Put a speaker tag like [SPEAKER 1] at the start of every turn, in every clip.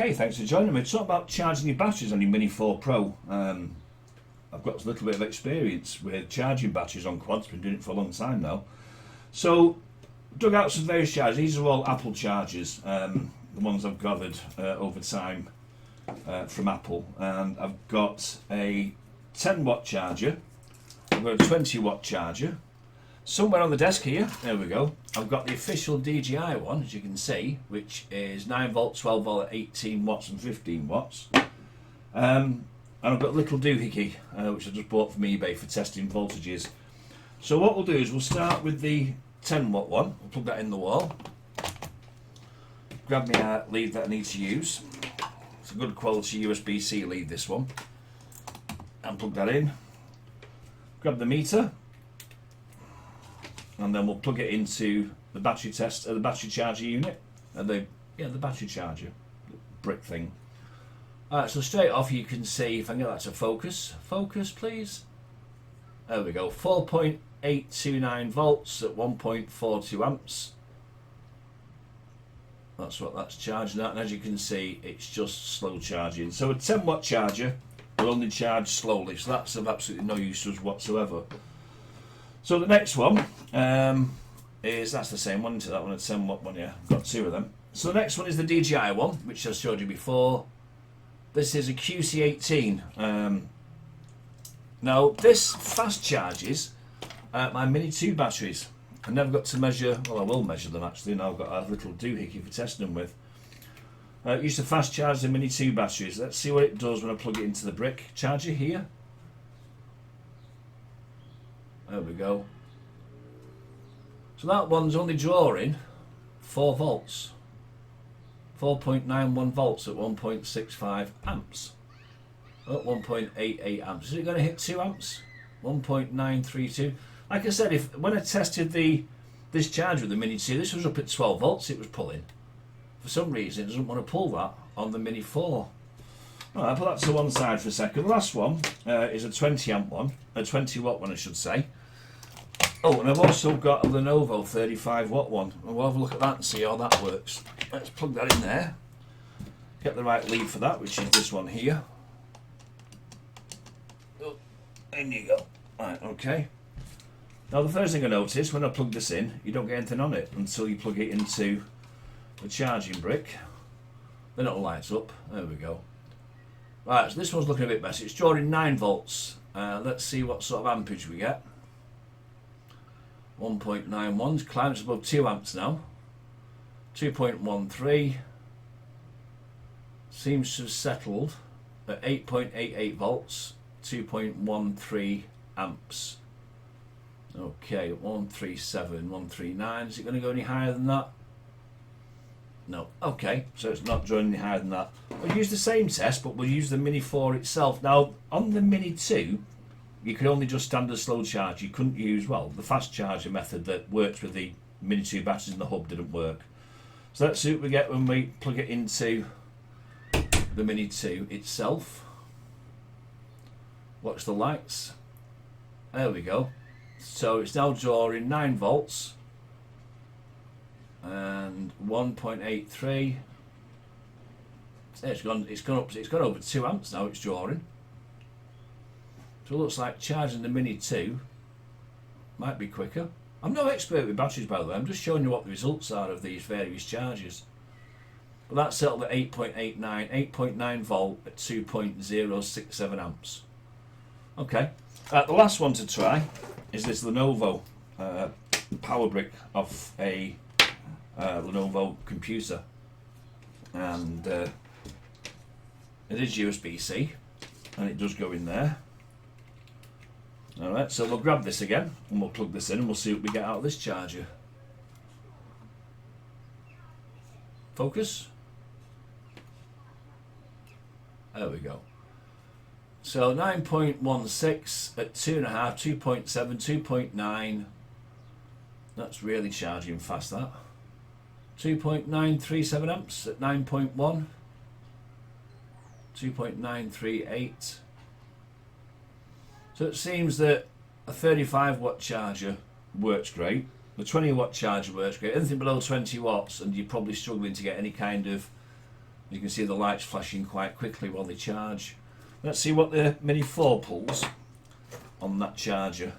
[SPEAKER 1] Okay, thanks for joining me. Talk about charging your batteries on your Mini 4 Pro. I've got a little bit of experience with charging batteries on quads, been doing it for a long time now. So, dug out some various chargers. These are all Apple chargers, the ones I've gathered over time from Apple. And I've got a 10 watt charger, I've got a 20 watt charger. Somewhere on the desk here, there we go, I've got the official DJI one, as you can see, which is 9 volt, 12 volt, 18 watts and 15 watts. And I've got a little doohickey, which I just bought from eBay for testing voltages. So what we'll do is we'll start with the 10 watt one, we'll plug that in the wall. Grab my lead that I need to use. It's a good quality USB-C lead, this one. And plug that in. Grab the meter. And then we'll plug it into the battery the battery charger unit, and the battery charger brick thing. Alright, so straight off you can see, if I can get that to focus, please. There we go, 4.829 volts at 1.42 amps. That's what that's charging at, and as you can see, it's just slow charging. So a 10 watt charger will only charge slowly, so that's of absolutely no use to us whatsoever. So the next one that's the same one, that one, a 10 watt one, yeah, I've got two of them. So the next one is the DJI one, which I showed you before. This is a QC18. Now this fast charges my Mini 2 batteries. I never got to measure, well I will measure them actually, now I've got a little doohickey for testing them with. Used to fast charge the Mini 2 batteries. Let's see what it does when I plug it into the brick charger here. There we go. So that one's only drawing 4 volts. 4.91 volts at 1.65 amps. At 1.88 amps. Is it going to hit 2 amps? 1.932. Like I said, when I tested this charger with the Mini 2, this was up at 12 volts it was pulling. For some reason it doesn't want to pull that on the Mini 4. Alright, I'll put that to one side for a second. The last one is a 20 amp one, a 20 watt one I should say. Oh, and I've also got a Lenovo 35 watt one. We'll have a look at that and see how that works. Let's plug that in there. Get the right lead for that, which is this one here. Oh, in you go. Right, okay. Now the first thing I noticed when I plug this in, you don't get anything on it until you plug it into the charging brick. Then it'll light up. There we go. Right, so this one's looking a bit better. It's drawing 9 volts. Let's see what sort of ampage we get. 1.91, climbs above 2 amps now. 2.13. Seems to have settled at 8.88 volts. 2.13 amps. Okay, 137, 139. Is it going to go any higher than that? No. Okay, so it's not drawing any higher than that. We'll use the same test, but we'll use the Mini 4 itself. Now, on the Mini 2, you could only just standard slow charge. You couldn't use, well, the fast charger method that works with the Mini 2 batteries in the hub didn't work. So let's see what we get when we plug it into the Mini 2 itself. Watch the lights. There we go. So it's now drawing 9 volts and 1.83. It's gone over 2 amps now. It's drawing. So it looks like charging the Mini 2 might be quicker. I'm no expert with batteries, by the way. I'm just showing you what the results are of these various chargers. But that's settled at 8.9 volt at 2.067 amps. Okay. The last one to try is this Lenovo power brick off a Lenovo computer, and it is USB-C, and it does go in there. Alright, so we'll grab this again and we'll plug this in and we'll see what we get out of this charger. Focus. There we go. So 9.16 at 2.5, 2.7, 2.9. That's really charging fast, that. 2.937 amps at 9.1. 2.938. So it seems that a 35 watt charger works great. The 20 watt charger works great. Anything below 20 watts and you're probably struggling to get any kind of You can see the lights flashing quite quickly while they charge. Let's see what the Mini 4 pulls on that charger.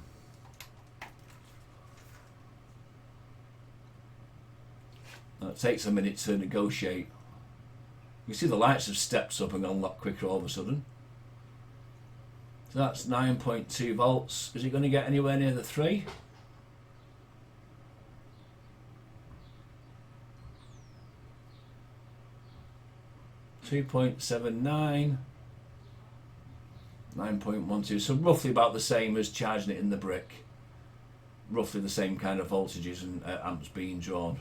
[SPEAKER 1] It takes a minute to negotiate. You see the lights have stepped up and gone a lot quicker all of a sudden. So that's 9.2 volts. Is it going to get anywhere near the 3? .79, 9.12, so roughly about the same as charging it in the brick. Roughly the same kind of voltages and amps being drawn.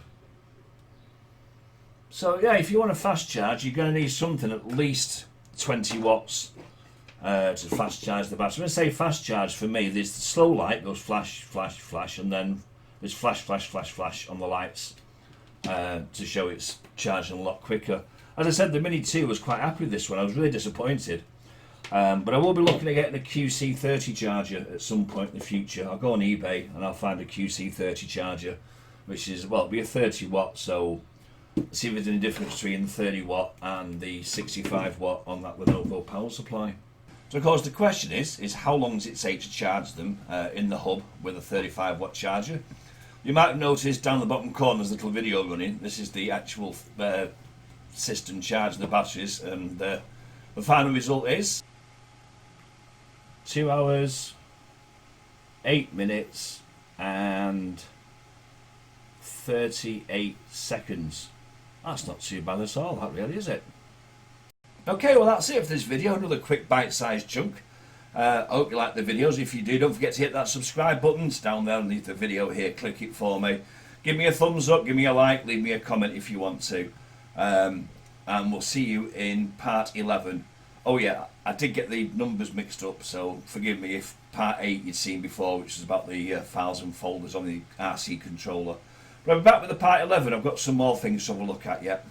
[SPEAKER 1] So yeah, if you want a fast charge, you're going to need something at least 20 watts to fast charge the battery. When I say fast charge, for me, there's the slow light goes flash, flash, flash, and then there's flash, flash, flash, flash on the lights to show it's charging a lot quicker. As I said, the Mini 2 was quite happy with this one. I was really disappointed. But I will be looking at getting a QC30 charger at some point in the future. I'll go on eBay and I'll find a QC30 charger, which is, well, it'll be a 30 watt, so see if there's any difference between the 30 watt and the 65 watt on that Lenovo power supply. So of course the question is how long does it take to charge them in the hub with a 35 watt charger? You might have noticed down the bottom corner there's a little video running. This is the actual system charging the batteries, and the final result is 2 hours, 8 minutes and 38 seconds. That's not too bad at all, that really, is it? Okay, well that's it for this video. Another quick bite-sized chunk. I hope you like the videos. If you do, don't forget to hit that subscribe button. It's down there underneath the video here. Click it for me. Give me a thumbs up, give me a like, leave me a comment if you want to. And we'll see you in part 11. Oh yeah, I did get the numbers mixed up, so forgive me if part 8 you'd seen before, which is about the files and folders on the RC controller. But I'm back with the part 11. I've got some more things to have a look at yet.